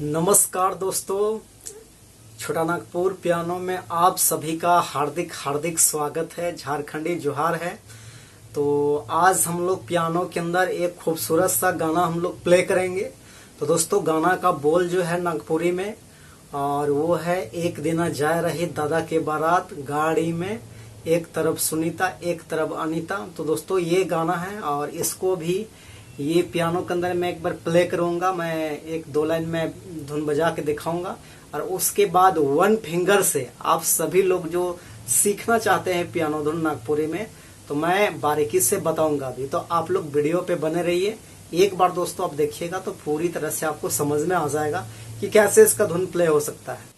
नमस्कार दोस्तों, छोटा नागपुर पियानो में आप सभी का हार्दिक हार्दिक स्वागत है। झारखंडी जोहार है। तो आज हम लोग पियानो के अंदर एक खूबसूरत सा गाना हम लोग प्ले करेंगे। तो दोस्तों, गाना का बोल जो है नागपुरी में, और वो है एक दिन जाए रही दादा के बारात, गाड़ी में एक तरफ सुनीता एक तरफ अनीता। तो दोस्तों, ये गाना है और इसको भी ये पियानो के अंदर मैं एक बार प्ले करूंगा। मैं एक दो लाइन में धुन बजा के दिखाऊंगा और उसके बाद वन फिंगर से आप सभी लोग जो सीखना चाहते हैं पियानो धुन नागपुरी में, तो मैं बारीकी से बताऊंगा भी। तो आप लोग वीडियो पे बने रहिए। एक बार दोस्तों आप देखिएगा तो पूरी तरह से आपको समझ में आ जाएगा कि कैसे इसका धुन प्ले हो सकता है।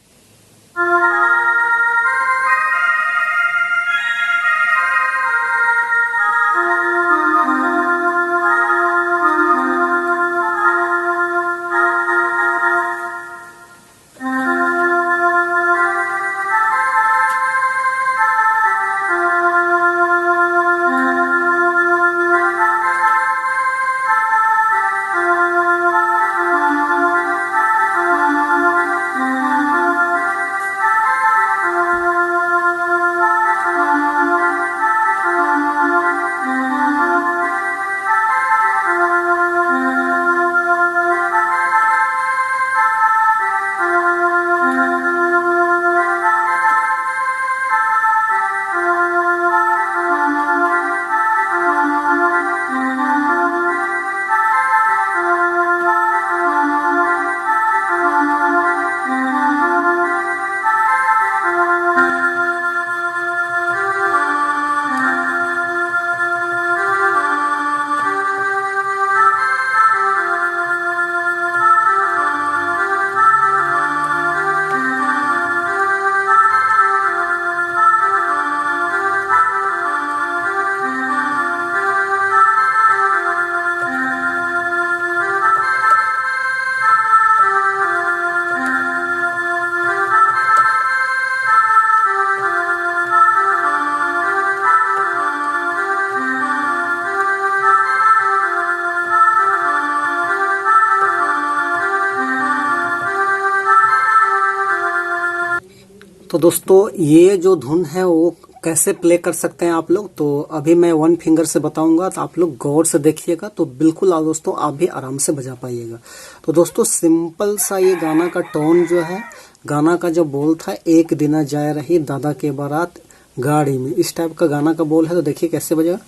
तो दोस्तों, ये जो धुन है वो कैसे प्ले कर सकते हैं आप लोग, तो अभी मैं वन फिंगर से बताऊंगा। तो आप लोग गौर से देखिएगा तो बिल्कुल दोस्तों आप भी आराम से बजा पाइएगा। तो दोस्तों, सिंपल सा ये गाना का टोन जो है, गाना का जो बोल था, एक दिन जाए रही दादा के बारात गाड़ी में, इस टाइप का गाना का बोल है। तो देखिए कैसे बजेगा,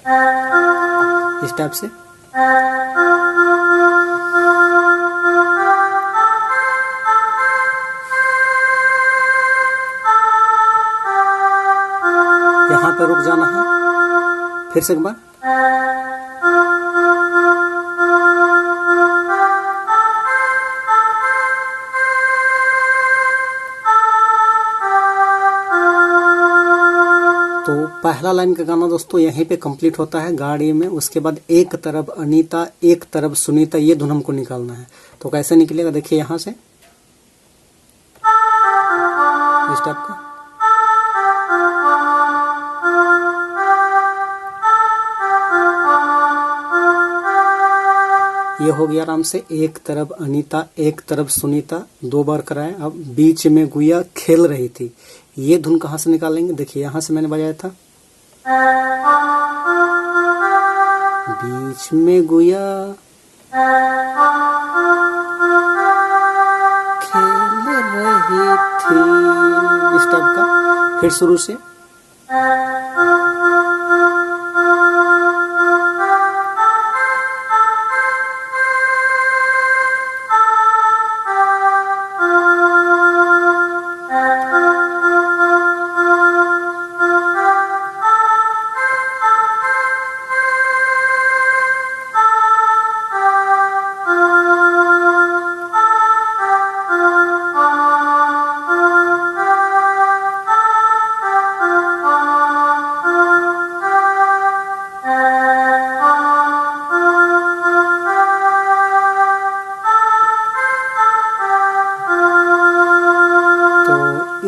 इस टाइप से। यहाँ पे रुक जाना है, फिर से एक बार। तो पहला लाइन का गाना दोस्तों यहीं पे कंप्लीट होता है, गाड़ी में। उसके बाद एक तरफ अनीता एक तरफ सुनीता, ये धुन हमको निकालना है। तो कैसे निकलेगा देखिए, यहाँ से इस टाइप का। ये हो गया आराम से, एक तरफ अनीता एक तरफ सुनीता, दो बार कराए। अब बीच में गुया खेल रही थी, ये धुन कहाँ से निकालेंगे देखिए, यहाँ से मैंने बजाया था। बीच में गुया खेल रही थी, इस टाइप का। फिर शुरू से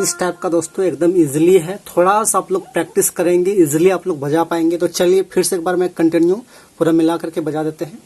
इस टाइप का दोस्तों एकदम इजीली है। थोड़ा सा आप लोग प्रैक्टिस करेंगे, इजीली आप लोग बजा पाएंगे। तो चलिए फिर से एक बार मैं कंटिन्यू पूरा मिला करके बजा देते हैं।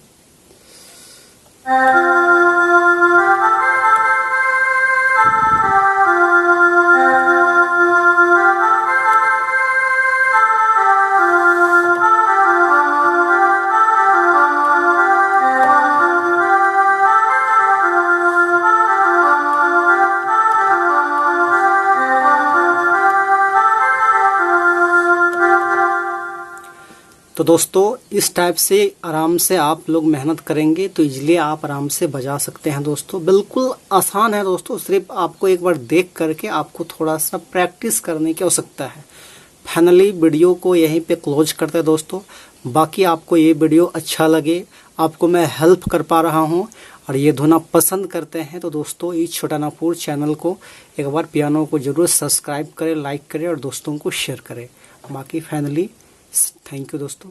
तो दोस्तों इस टाइप से आराम से आप लोग मेहनत करेंगे तो इजीली आप आराम से बजा सकते हैं दोस्तों। बिल्कुल आसान है दोस्तों, सिर्फ आपको एक बार देख करके आपको थोड़ा सा प्रैक्टिस करने की आवश्यकता है। फाइनली वीडियो को यहीं पे क्लोज करते हैं दोस्तों। बाकी आपको ये वीडियो अच्छा लगे, आपको मैं हेल्प कर पा रहा हूँ और ये धुन आप पसंद करते हैं तो दोस्तों इस छोटा नागपुर चैनल को एक बार पियानो को जरूर सब्सक्राइब करें, लाइक करें और दोस्तों को शेयर करें। बाकी फाइनली थैंक यू दोस्तों।